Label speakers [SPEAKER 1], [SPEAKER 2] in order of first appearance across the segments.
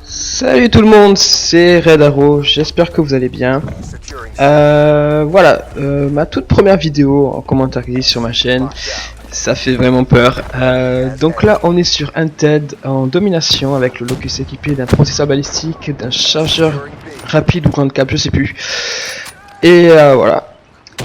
[SPEAKER 1] Salut tout le monde, c'est Red Arrow, j'espère que vous allez bien. Voilà, ma toute première vidéo en commentaire sur ma chaîne, ça fait vraiment peur. Donc là on est sur Undead en domination avec le Locus équipé d'un processeur balistique, d'un chargeur rapide ou grand cap, je sais plus. Et voilà,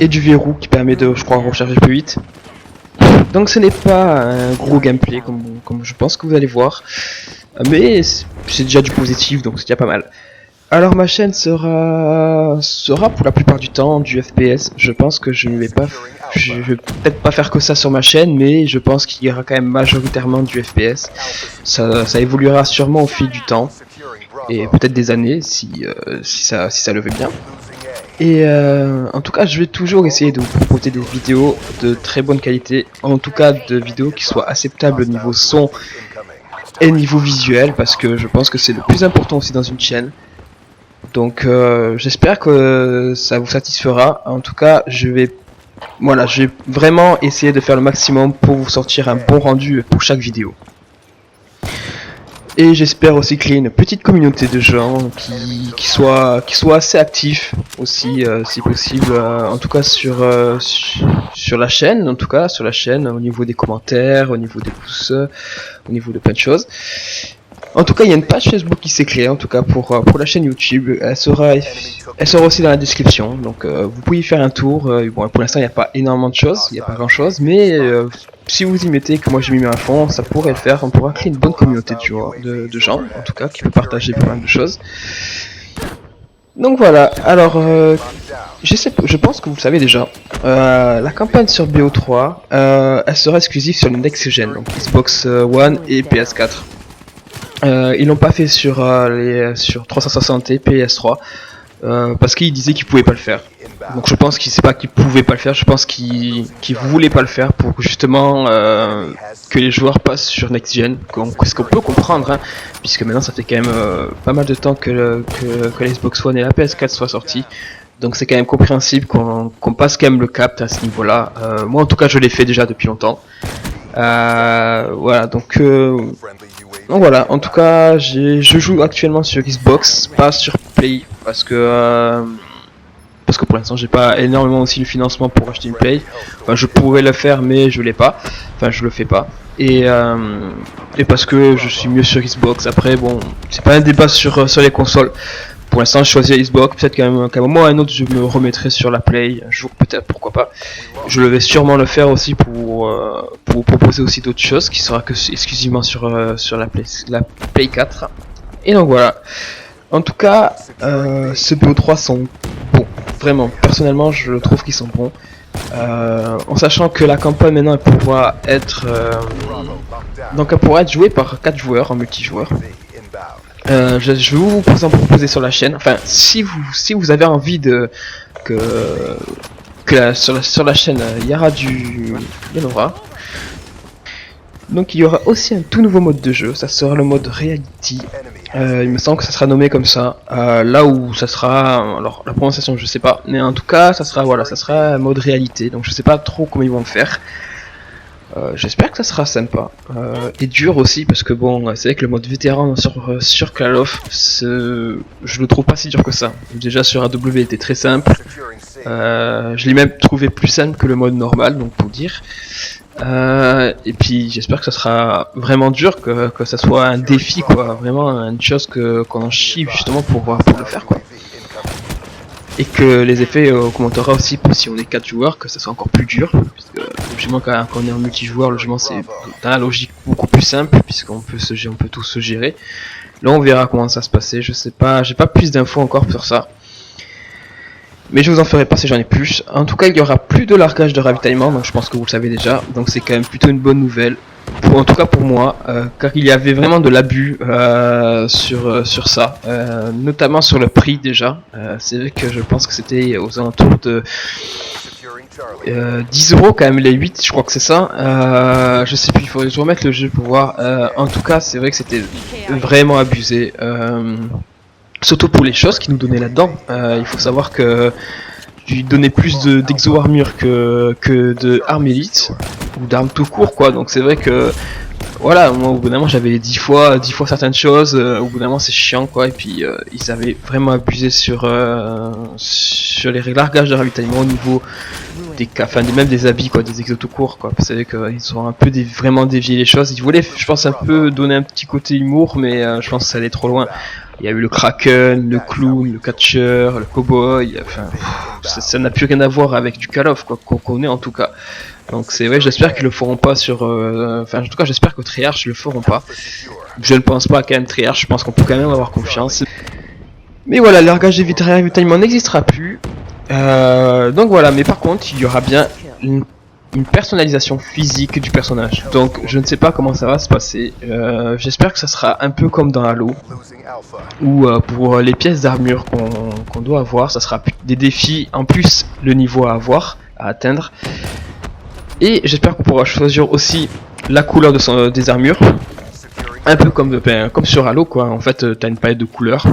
[SPEAKER 1] et du verrou qui permet de, je crois, recharger plus vite. Donc ce n'est pas un gros gameplay comme je pense que vous allez voir, mais c'est déjà du positif, donc c'est déjà pas mal. Alors ma chaîne sera pour la plupart du temps du FPS. Je pense que je vais peut-être pas faire que ça sur ma chaîne, mais je pense qu'il y aura quand même majoritairement du FPS. Ça évoluera sûrement au fil du temps et peut-être des années si ça le veut bien. Et en tout cas je vais toujours essayer de vous proposer des vidéos de très bonne qualité, en tout cas de vidéos qui soient acceptables au niveau son et niveau visuel, parce que je pense que c'est le plus important aussi dans une chaîne. Donc j'espère que ça vous satisfera. En tout cas je vais vraiment essayer de faire le maximum pour vous sortir un bon rendu pour chaque vidéo. Et j'espère aussi créer une petite communauté de gens qui soient assez actifs aussi, si possible, en tout cas sur la chaîne, au niveau des commentaires, au niveau des pouces, au niveau de plein de choses. En tout cas, il y a une page Facebook qui s'est créée, en tout cas pour la chaîne YouTube. Elle sera aussi dans la description, donc vous pouvez y faire un tour. Bon, pour l'instant, il n'y a pas énormément de choses, il n'y a pas grand chose, mais si vous y mettez que moi j'ai mis à fond, ça pourrait le faire. On pourra créer une bonne communauté de gens, en tout cas, qui peut partager pas mal de choses. Donc voilà, alors je pense que vous le savez déjà, la campagne sur BO3, elle sera exclusive sur le next gen, donc Xbox One et PS4. Ils l'ont pas fait sur 360 et PS3 parce qu'ils disaient qu'ils pouvaient pas le faire. Donc je pense qu'ils c'est pas qu'ils pouvaient pas le faire, je pense qu'ils voulaient pas le faire pour justement que les joueurs passent sur next gen, ce qu'on peut comprendre, hein, puisque maintenant ça fait quand même pas mal de temps que la Xbox One et la PS4 soient sortis. Donc c'est quand même compréhensible qu'on passe quand même le cap à ce niveau-là. Moi en tout cas je l'ai fait déjà depuis longtemps. Voilà, donc voilà, en tout cas je joue actuellement sur Xbox, pas sur Play, parce que pour l'instant j'ai pas énormément aussi le financement pour acheter une Play. Enfin je pourrais le faire mais je l'ai pas, enfin je le fais pas. Et parce que je suis mieux sur Xbox. Après bon, c'est pas un débat sur les consoles. Pour l'instant je choisis Xbox, peut-être qu'à un moment ou à un autre je me remettrai sur la Play, un jour peut-être, pourquoi pas. Je vais sûrement le faire aussi pour proposer aussi d'autres choses qui sera que exclusivement sur la Play 4. Et donc voilà. En tout cas, ce BO3 sont bons. Vraiment, personnellement je trouve qu'ils sont bons. En sachant que la campagne maintenant elle pourra être jouée par 4 joueurs en multijoueur. Je vais vous en proposer sur la chaîne. Enfin, si vous avez envie sur la chaîne, il y en aura. Donc il y aura aussi un tout nouveau mode de jeu. Ça sera le mode Reality. Il me semble que ça sera nommé comme ça. Là où ça sera, alors la prononciation je sais pas, mais en tout cas ça sera un mode réalité. Donc je sais pas trop comment ils vont le faire. J'espère que ça sera sympa et dur aussi, parce que bon, c'est vrai que le mode vétéran sur Call of, je le trouve pas si dur que ça. Déjà sur AW il était très simple, je l'ai même trouvé plus simple que le mode normal, donc pour dire. Et puis j'espère que ça sera vraiment dur, que ça soit un défi quoi, vraiment une chose qu'on en chie justement pour le faire quoi. Et que les effets augmentera aussi si on est 4 joueurs, que ça soit encore plus dur, puisque logiquement quand on est en multijoueur, logiquement c'est dans la logique beaucoup plus simple, puisqu'on peut tous se gérer. Là on verra comment ça se passer, je sais pas, j'ai pas plus d'infos encore sur ça. Mais je vous en ferai pas si j'en ai plus. En tout cas il y aura plus de largage de ravitaillement, donc je pense que vous le savez déjà, donc c'est quand même plutôt une bonne nouvelle. En tout cas pour moi, car il y avait vraiment de l'abus sur ça, notamment sur le prix déjà. C'est vrai que je pense que c'était aux alentours de 10 € quand même les 8, je crois que c'est ça. Je sais plus, il faudrait que je remette le jeu pour voir. En tout cas c'est vrai que c'était vraiment abusé, surtout pour les choses qu'ils nous donnaient là-dedans. Il faut savoir que lui donner plus d'exo armure que de armes élite ou d'armes tout court quoi, donc c'est vrai que voilà, moi au bout d'un moment j'avais 10 fois certaines choses, au bout d'un moment c'est chiant quoi, et puis ils avaient vraiment abusé sur les réglages de ravitaillement au niveau des enfin même des habits quoi, des exos tout court quoi. Vous savez qu'ils ont un peu vraiment dévié les choses. Ils voulaient, je pense, un peu donner un petit côté humour, mais je pense que ça allait trop loin. Il y a eu le Kraken, le Clown, le Catcher, le Cowboy, enfin ça n'a plus rien à voir avec du Call of quoi, qu'on connaît en tout cas. Donc c'est vrai, j'espère qu'ils le feront pas sur... Enfin en tout cas j'espère que Treyarch le feront pas. Je ne pense pas quand même Treyarch, je pense qu'on peut quand même avoir confiance. Mais voilà, le largage des ravitaillement n'existera plus. Donc voilà, mais par contre il y aura bien une personnalisation physique du personnage. Donc je ne sais pas comment ça va se passer. J'espère que ça sera un peu comme dans Halo, où pour les pièces d'armure qu'on doit avoir, ça sera des défis en plus le niveau à avoir, à atteindre. Et j'espère qu'on pourra choisir aussi la couleur des armures. Un peu comme sur Halo quoi, en fait t'as une palette de couleurs.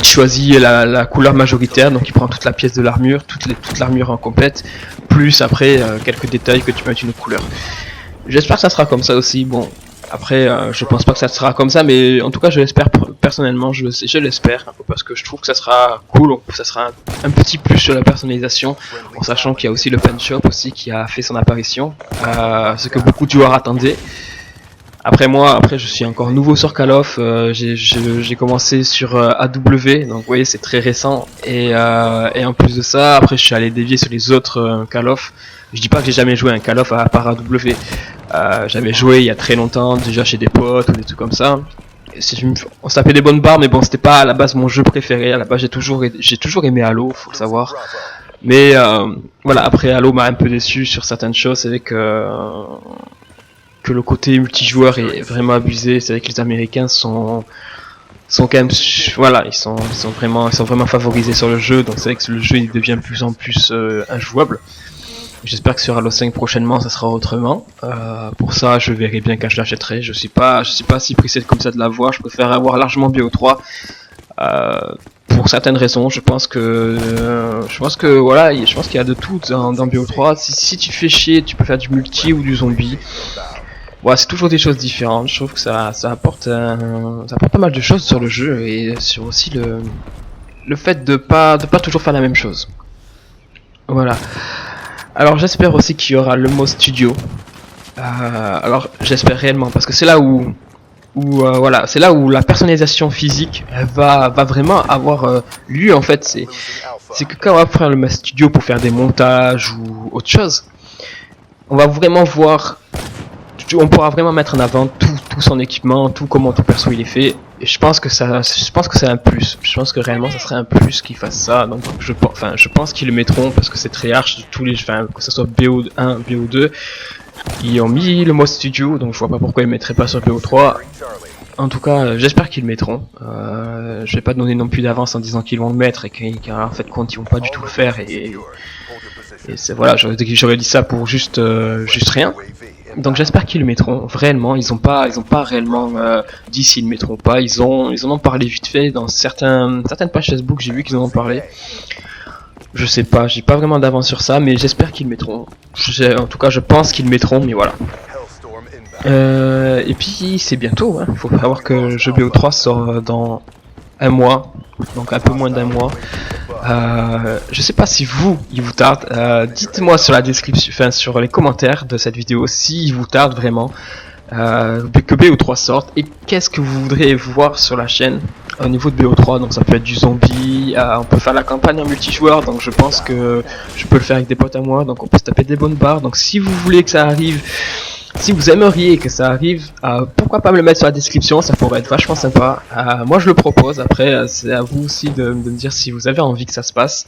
[SPEAKER 1] Tu choisis la couleur majoritaire, donc il prend toute la pièce de l'armure, toute l'armure en complète, plus après quelques détails que tu peux mettre une autre couleur. J'espère que ça sera comme ça aussi, bon, après je pense pas que ça sera comme ça, mais en tout cas je l'espère personnellement, je l'espère, parce que je trouve que ça sera cool, ça sera un petit plus sur la personnalisation, en sachant qu'il y a aussi le fan shop aussi qui a fait son apparition, ce que beaucoup de joueurs attendaient. Après je suis encore nouveau sur Call of, j'ai commencé sur AW, donc vous voyez c'est très récent, et en plus de ça, après je suis allé dévier sur les autres Call of. Je dis pas que j'ai jamais joué un Call of à part AW, j'avais joué il y a très longtemps, déjà chez des potes ou des trucs comme ça. On se tapait des bonnes barres, mais bon c'était pas à la base mon jeu préféré, à la base j'ai toujours aimé Halo, faut le savoir. Mais voilà, après Halo m'a un peu déçu sur certaines choses, c'est vrai que le côté multijoueur est vraiment abusé. C'est vrai que les Américains sont quand même, voilà, ils sont vraiment favorisés sur le jeu, donc c'est vrai que le jeu il devient de plus en plus injouable. J'espère que sur Halo 5 prochainement ça sera autrement. Pour ça je verrai bien quand je l'achèterai. Je suis pas si pressé comme ça de l'avoir, je préfère avoir largement BO3. Pour certaines raisons, je pense que voilà, je pense qu'il y a de tout dans BO3. Si tu fais chier, tu peux faire du multi ou du zombie. Ouais, c'est toujours des choses différentes. Je trouve que ça apporte pas mal de choses sur le jeu et sur aussi le fait de pas toujours faire la même chose. Voilà. Alors j'espère aussi qu'il y aura le mode studio. Alors j'espère réellement parce que c'est là où voilà, c'est là où la personnalisation physique va vraiment avoir lieu en fait. C'est que quand on va faire le mode studio pour faire des montages ou autre chose, on va vraiment voir. On pourra vraiment mettre en avant tout son équipement, tout comment ton perso il est fait. Et je pense que c'est un plus. Je pense que réellement ça serait un plus qu'ils fassent ça. Donc je pense qu'ils le mettront parce que c'est très arch tous les, que ce soit BO1, BO2, ils ont mis le mode studio, donc je vois pas pourquoi ils le mettraient pas sur BO3. En tout cas, j'espère qu'ils le mettront. Je vais pas donner non plus d'avance en disant qu'ils vont le mettre et qu'en fait compte ils vont pas du tout le faire et c'est voilà, j'aurais dit ça pour juste rien. Donc j'espère qu'ils le mettront réellement. Ils ont pas réellement dit s'ils le mettront pas. Ils en ont parlé vite fait dans certaines pages Facebook. J'ai vu qu'ils en ont parlé. Je sais pas, j'ai pas vraiment d'avance sur ça, mais j'espère qu'ils le mettront. En tout cas, je pense qu'ils le mettront, mais voilà. Et puis c'est bientôt. Hein. Faut savoir que jeu BO3 sort dans un mois, donc un peu moins d'un mois. Je sais pas si il vous tarde. Dites-moi sur la description, enfin sur les commentaires de cette vidéo si il vous tarde vraiment que BO3 sorte et qu'est-ce que vous voudrez voir sur la chaîne au niveau de BO3. Donc ça peut être du zombie, on peut faire la campagne en multijoueur, donc je pense que je peux le faire avec des potes à moi, donc on peut se taper des bonnes barres. Donc si vous voulez que ça arrive, si vous aimeriez que ça arrive, pourquoi pas me le mettre sur la description, ça pourrait être vachement sympa. Moi je le propose, après c'est à vous aussi de me dire si vous avez envie que ça se passe.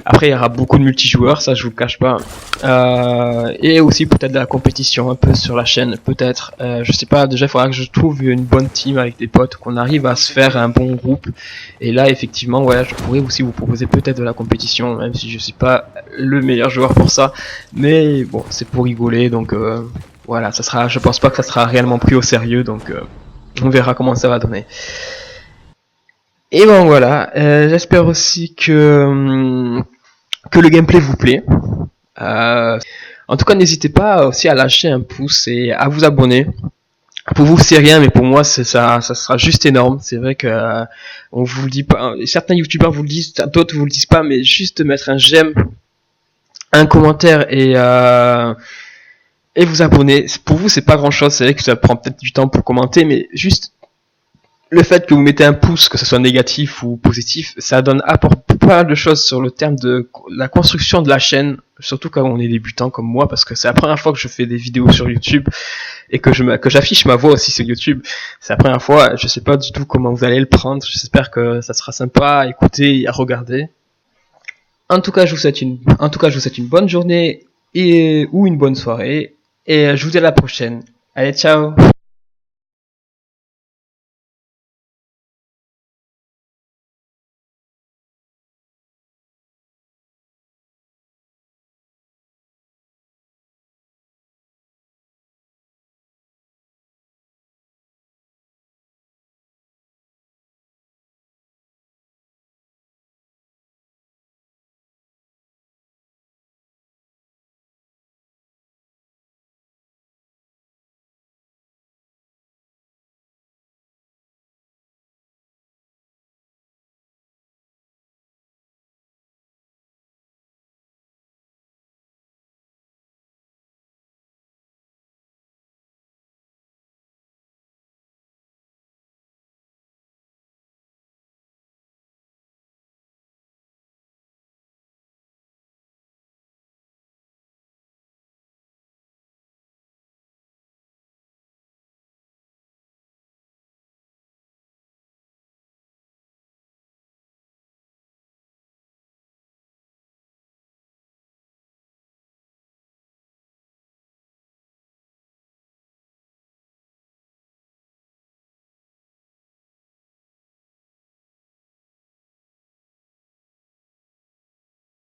[SPEAKER 1] Après il y aura beaucoup de multijoueurs, ça je vous le cache pas. Et aussi peut-être de la compétition un peu sur la chaîne, peut-être. Je sais pas, déjà il faudra que je trouve une bonne team avec des potes, qu'on arrive à se faire un bon groupe. Et là effectivement, ouais, je pourrais aussi vous proposer peut-être de la compétition, même si je suis pas le meilleur joueur pour ça. Mais bon, c'est pour rigoler, donc... voilà, je pense pas que ça sera réellement pris au sérieux, donc on verra comment ça va donner. Et bon voilà, j'espère aussi que le gameplay vous plaît. En tout cas, n'hésitez pas aussi à lâcher un pouce et à vous abonner. Pour vous c'est rien, mais pour moi c'est ça sera juste énorme. C'est vrai que on vous le dit pas, certains youtubeurs vous le disent, d'autres vous le disent pas, mais juste mettre un j'aime, un commentaire et vous abonner. Pour vous c'est pas grand chose, c'est vrai que ça prend peut-être du temps pour commenter, mais juste le fait que vous mettez un pouce, que ce soit négatif ou positif, ça apporte pas mal de choses sur le terme de la construction de la chaîne, surtout quand on est débutant comme moi, parce que c'est la première fois que je fais des vidéos sur YouTube et que j'affiche ma voix aussi sur YouTube. C'est la première fois, je sais pas du tout comment vous allez le prendre. J'espère que ça sera sympa à écouter et à regarder. En tout cas, je vous souhaite une bonne journée ou une bonne soirée et je vous dis à la prochaine. Allez, ciao.